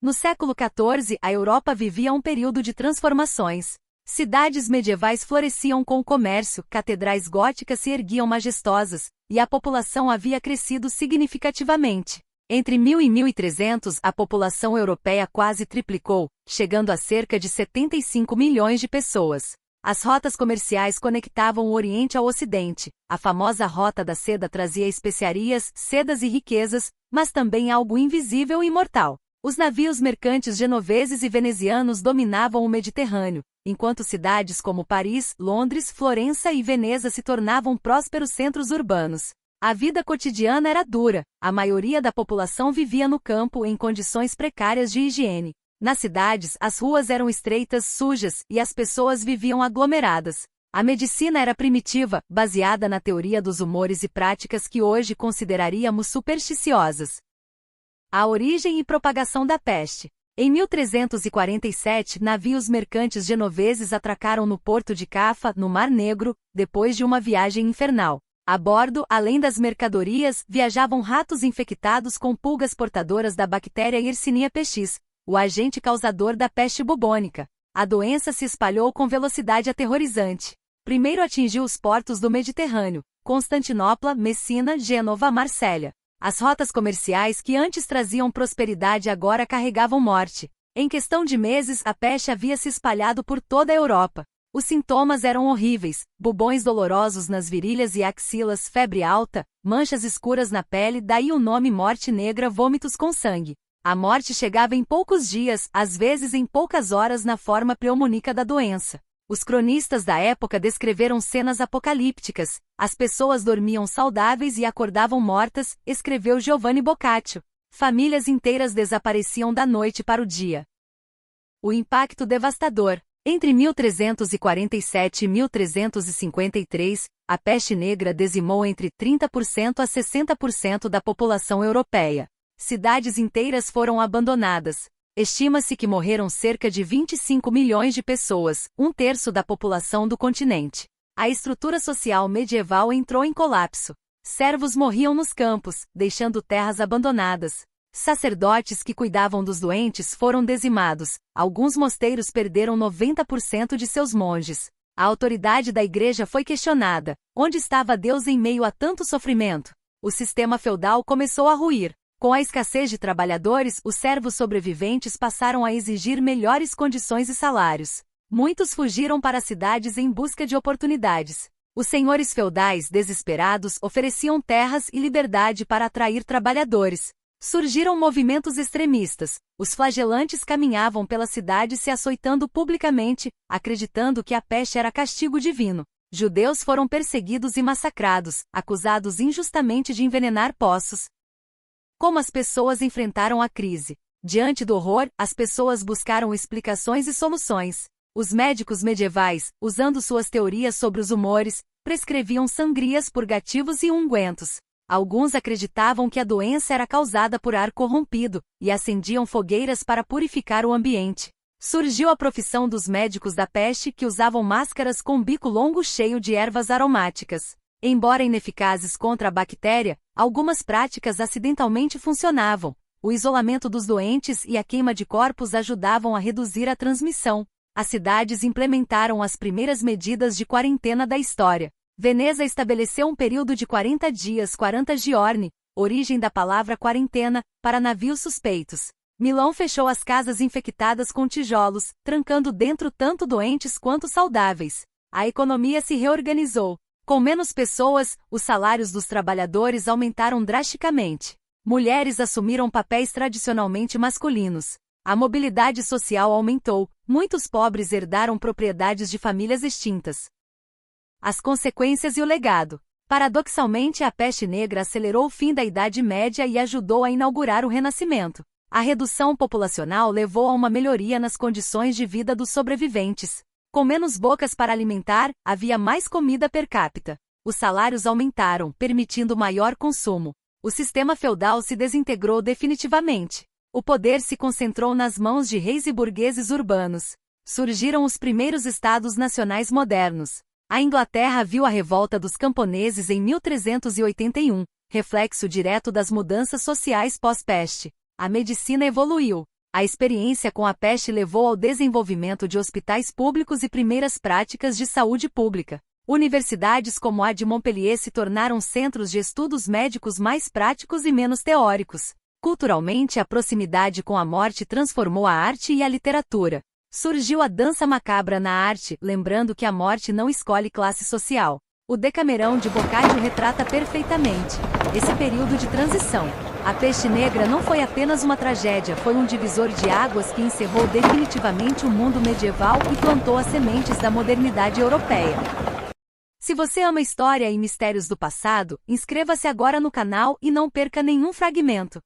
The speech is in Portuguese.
No século XIV, a Europa vivia um período de transformações. Cidades medievais floresciam com o comércio, catedrais góticas se erguiam majestosas, e a população havia crescido significativamente. Entre 1000 e 1300, a população europeia quase triplicou, chegando a cerca de 75 milhões de pessoas. As rotas comerciais conectavam o Oriente ao Ocidente. A famosa Rota da Seda trazia especiarias, sedas e riquezas, mas também algo invisível e mortal. Os navios mercantes genoveses e venezianos dominavam o Mediterrâneo, enquanto cidades como Paris, Londres, Florença e Veneza se tornavam prósperos centros urbanos. A vida cotidiana era dura, a maioria da população vivia no campo em condições precárias de higiene. Nas cidades, as ruas eram estreitas, sujas, e as pessoas viviam aglomeradas. A medicina era primitiva, baseada na teoria dos humores e práticas que hoje consideraríamos supersticiosas. A origem e propagação da peste. Em 1347, navios mercantes genoveses atracaram no porto de Cafa, no Mar Negro, depois de uma viagem infernal. A bordo, além das mercadorias, viajavam ratos infectados com pulgas portadoras da bactéria Yersinia pestis, o agente causador da peste bubônica. A doença se espalhou com velocidade aterrorizante. Primeiro atingiu os portos do Mediterrâneo, Constantinopla, Messina, Gênova, Marsella. As rotas comerciais que antes traziam prosperidade agora carregavam morte. Em questão de meses, a peste havia se espalhado por toda a Europa. Os sintomas eram horríveis: bubões dolorosos nas virilhas e axilas, febre alta, manchas escuras na pele, daí o nome morte negra, vômitos com sangue. A morte chegava em poucos dias, às vezes em poucas horas na forma pneumônica da doença. Os cronistas da época descreveram cenas apocalípticas. As pessoas dormiam saudáveis e acordavam mortas, escreveu Giovanni Boccaccio. Famílias inteiras desapareciam da noite para o dia. O impacto devastador. Entre 1347 e 1353, a peste negra dizimou entre 30% a 60% da população europeia. Cidades inteiras foram abandonadas. Estima-se que morreram cerca de 25 milhões de pessoas, um terço da população do continente. A estrutura social medieval entrou em colapso. Servos morriam nos campos, deixando terras abandonadas. Sacerdotes que cuidavam dos doentes foram dizimados. Alguns mosteiros perderam 90% de seus monges. A autoridade da igreja foi questionada. Onde estava Deus em meio a tanto sofrimento? O sistema feudal começou a ruir. Com a escassez de trabalhadores, os servos sobreviventes passaram a exigir melhores condições e salários. Muitos fugiram para cidades em busca de oportunidades. Os senhores feudais, desesperados, ofereciam terras e liberdade para atrair trabalhadores. Surgiram movimentos extremistas. Os flagelantes caminhavam pela cidade se açoitando publicamente, acreditando que a peste era castigo divino. Judeus foram perseguidos e massacrados, acusados injustamente de envenenar poços. Como as pessoas enfrentaram a crise? Diante do horror, as pessoas buscaram explicações e soluções. Os médicos medievais, usando suas teorias sobre os humores, prescreviam sangrias, purgativos e ungüentos. Alguns acreditavam que a doença era causada por ar corrompido, e acendiam fogueiras para purificar o ambiente. Surgiu a profissão dos médicos da peste, que usavam máscaras com bico longo cheio de ervas aromáticas. Embora ineficazes contra a bactéria, algumas práticas acidentalmente funcionavam. O isolamento dos doentes e a queima de corpos ajudavam a reduzir a transmissão. As cidades implementaram as primeiras medidas de quarentena da história. Veneza estabeleceu um período de 40 dias, 40 giorni, origem da palavra quarentena, para navios suspeitos. Milão fechou as casas infectadas com tijolos, trancando dentro tanto doentes quanto saudáveis. A economia se reorganizou. Com menos pessoas, os salários dos trabalhadores aumentaram drasticamente. Mulheres assumiram papéis tradicionalmente masculinos. A mobilidade social aumentou. Muitos pobres herdaram propriedades de famílias extintas. As consequências e o legado. Paradoxalmente, a peste negra acelerou o fim da Idade Média e ajudou a inaugurar o Renascimento. A redução populacional levou a uma melhoria nas condições de vida dos sobreviventes. Com menos bocas para alimentar, havia mais comida per capita. Os salários aumentaram, permitindo maior consumo. O sistema feudal se desintegrou definitivamente. O poder se concentrou nas mãos de reis e burgueses urbanos. Surgiram os primeiros estados nacionais modernos. A Inglaterra viu a revolta dos camponeses em 1381, reflexo direto das mudanças sociais pós-peste. A medicina evoluiu. A experiência com a peste levou ao desenvolvimento de hospitais públicos e primeiras práticas de saúde pública. Universidades como a de Montpellier se tornaram centros de estudos médicos mais práticos e menos teóricos. Culturalmente, a proximidade com a morte transformou a arte e a literatura. Surgiu a dança macabra na arte, lembrando que a morte não escolhe classe social. O Decamerão de Boccaccio retrata perfeitamente esse período de transição. A peste negra não foi apenas uma tragédia, foi um divisor de águas que encerrou definitivamente o mundo medieval e plantou as sementes da modernidade europeia. Se você ama história e mistérios do passado, inscreva-se agora no canal e não perca nenhum fragmento.